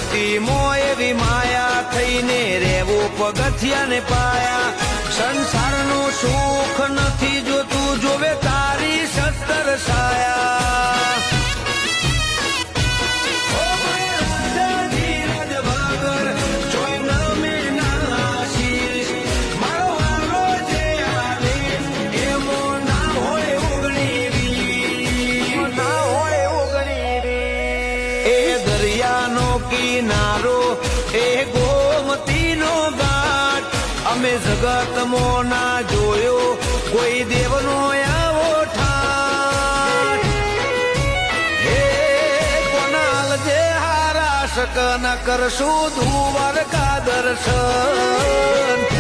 ધરતી મોય એવી માયા થઈને રેવું પગથિયા ને પાયા સંસારનું સુખ નથી જોતું જોવે તારી સત્તર સાયા કિનારો એ ગોમતીનો ઘાટ અમે જગતમો ના જોયો કોઈ દેવનો આવો ઠાઠ હે કોનાલ જે હારા શકન કરશું દ્વારકા દર્શન